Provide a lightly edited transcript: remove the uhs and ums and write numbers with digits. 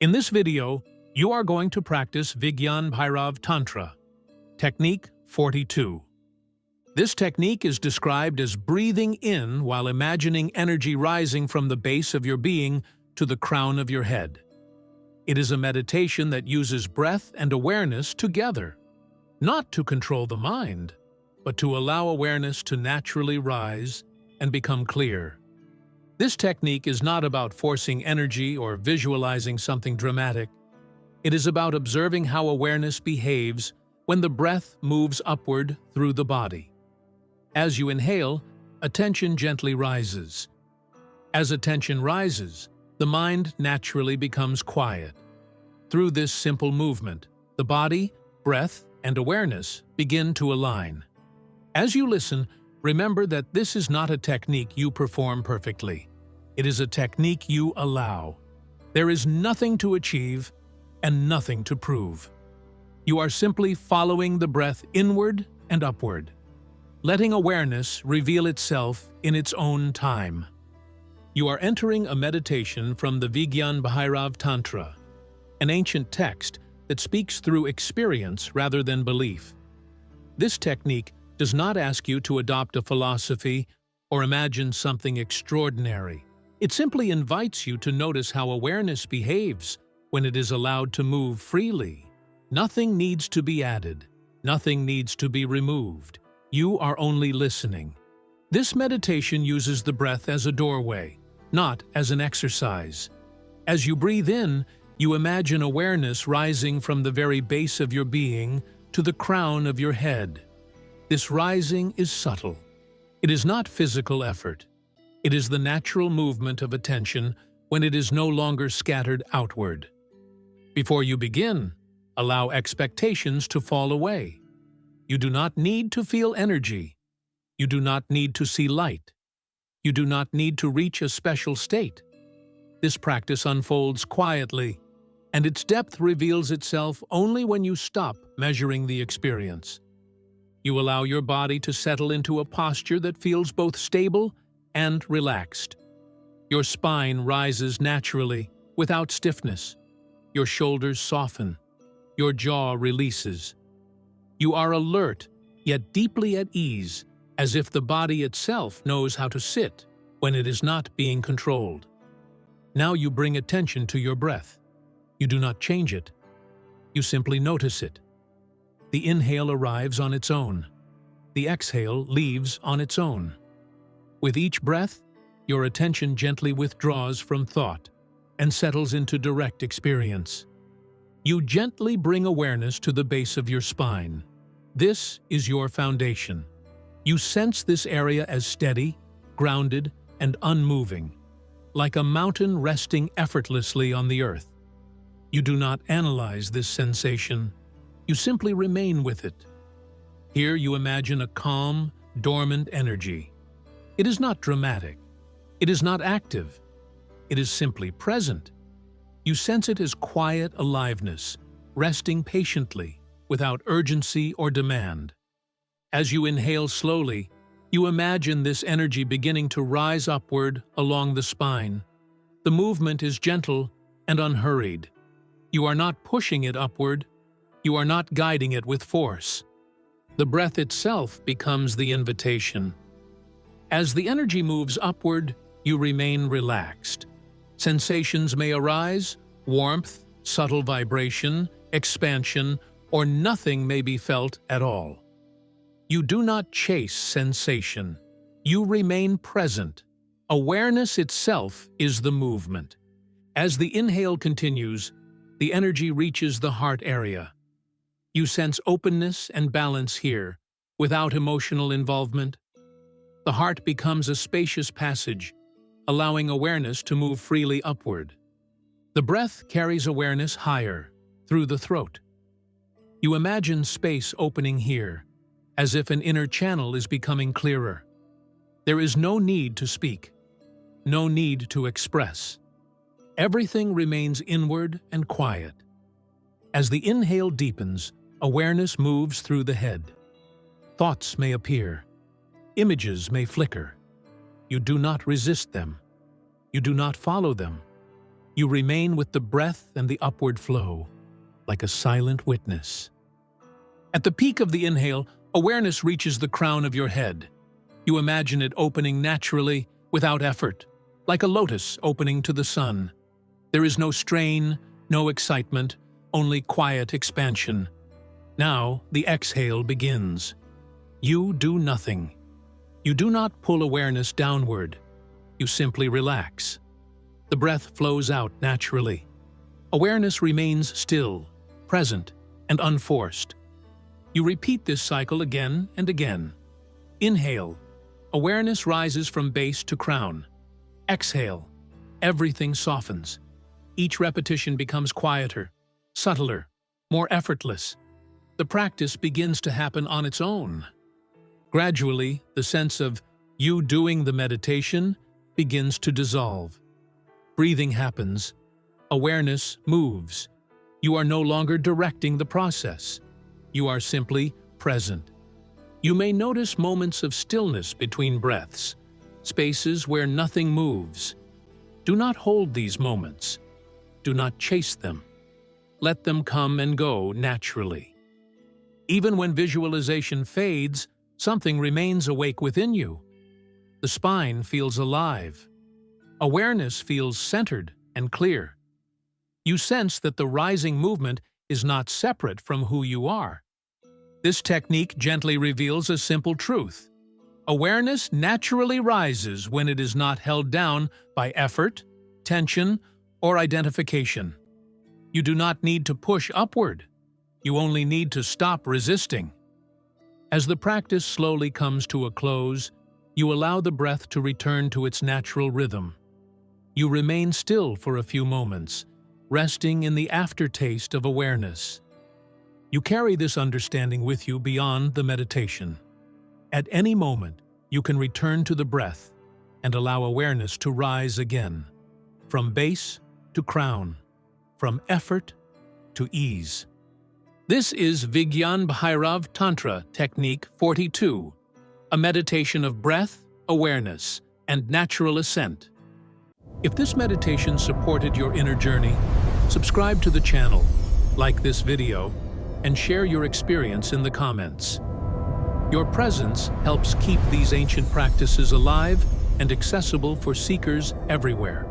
In this video, you are going to practice Vigyan Bhairav Tantra Technique 42. This technique is described as breathing in while imagining energy rising from the base of your being to the crown of your head. It is a meditation that uses breath and awareness together, not to control the mind, but to allow awareness to naturally rise and become clear. This technique is not about forcing energy or visualizing something dramatic. It is about observing how awareness behaves when the breath moves upward through the body. As you inhale, attention gently rises. As attention rises, the mind naturally becomes quiet. Through this simple movement, the body, breath, and awareness begin to align. As you listen, remember that this is not a technique you perform perfectly. It is a technique you allow. There is nothing to achieve and nothing to prove. You are simply following the breath inward and upward, letting awareness reveal itself in its own time. You are entering a meditation from the Vigyan Bhairav Tantra, an ancient text that speaks through experience rather than belief. This technique does not ask you to adopt a philosophy or imagine something extraordinary. It simply invites you to notice how awareness behaves when it is allowed to move freely. Nothing needs to be added. Nothing needs to be removed. You are only listening. This meditation uses the breath as a doorway, not as an exercise. As you breathe in, you imagine awareness rising from the very base of your being to the crown of your head. This rising is subtle. It is not physical effort. It is the natural movement of attention when it is no longer scattered outward. Before you begin, allow expectations to fall away. You do not need to feel energy. You do not need to see light. You do not need to reach a special state. This practice unfolds quietly, and its depth reveals itself only when you stop measuring the experience. You allow your body to settle into a posture that feels both stable and relaxed. Your spine rises naturally, without stiffness. Your shoulders soften. Your jaw releases. You are alert, yet deeply at ease, as if the body itself knows how to sit when it is not being controlled. Now you bring attention to your breath. You do not change it. You simply notice it. The inhale arrives on its own. The exhale leaves on its own. With each breath, your attention gently withdraws from thought and settles into direct experience. You gently bring awareness to the base of your spine. This is your foundation. You sense this area as steady, grounded, and unmoving, like a mountain resting effortlessly on the earth. You do not analyze this sensation. You simply remain with it. Here you imagine a calm, dormant energy. It is not dramatic. It is not active. It is simply present. You sense it as quiet aliveness, resting patiently, without urgency or demand. As you inhale slowly, you imagine this energy beginning to rise upward along the spine. The movement is gentle and unhurried. You are not pushing it upward. You are not guiding it with force. The breath itself becomes the invitation. As the energy moves upward, you remain relaxed. Sensations may arise: warmth, subtle vibration, expansion, or nothing may be felt at all. You do not chase sensation. You remain present. Awareness itself is the movement. As the inhale continues, the energy reaches the heart area. You sense openness and balance here, without emotional involvement. The heart becomes a spacious passage, allowing awareness to move freely upward. The breath carries awareness higher, through the throat. You imagine space opening here, as if an inner channel is becoming clearer. There is no need to speak, no need to express. Everything remains inward and quiet. As the inhale deepens, awareness moves through the head. Thoughts may appear. Images may flicker. You do not resist them. You do not follow them. You remain with the breath and the upward flow, like a silent witness. At the peak of the inhale, awareness reaches the crown of your head. You imagine it opening naturally, without effort, like a lotus opening to the sun. There is no strain, no excitement, only quiet expansion. Now, the exhale begins. You do nothing. You do not pull awareness downward. You simply relax. The breath flows out naturally. Awareness remains still, present, and unforced. You repeat this cycle again and again. Inhale. Awareness rises from base to crown. Exhale. Everything softens. Each repetition becomes quieter, subtler, more effortless. The practice begins to happen on its own. Gradually, the sense of you doing the meditation begins to dissolve. Breathing happens. Awareness moves. You are no longer directing the process. You are simply present. You may notice moments of stillness between breaths, spaces where nothing moves. Do not hold these moments. Do not chase them. Let them come and go naturally. Even when visualization fades, something remains awake within you. The spine feels alive. Awareness feels centered and clear. You sense that the rising movement is not separate from who you are. This technique gently reveals a simple truth. Awareness naturally rises when it is not held down by effort, tension, or identification. You do not need to push upward. You only need to stop resisting. As the practice slowly comes to a close, you allow the breath to return to its natural rhythm. You remain still for a few moments, resting in the aftertaste of awareness. You carry this understanding with you beyond the meditation. At any moment, you can return to the breath and allow awareness to rise again, from base to crown, from effort to ease. This is Vigyan Bhairav Tantra Technique 42, a meditation of breath, awareness, and natural ascent. If this meditation supported your inner journey, subscribe to the channel, like this video, and share your experience in the comments. Your presence helps keep these ancient practices alive and accessible for seekers everywhere.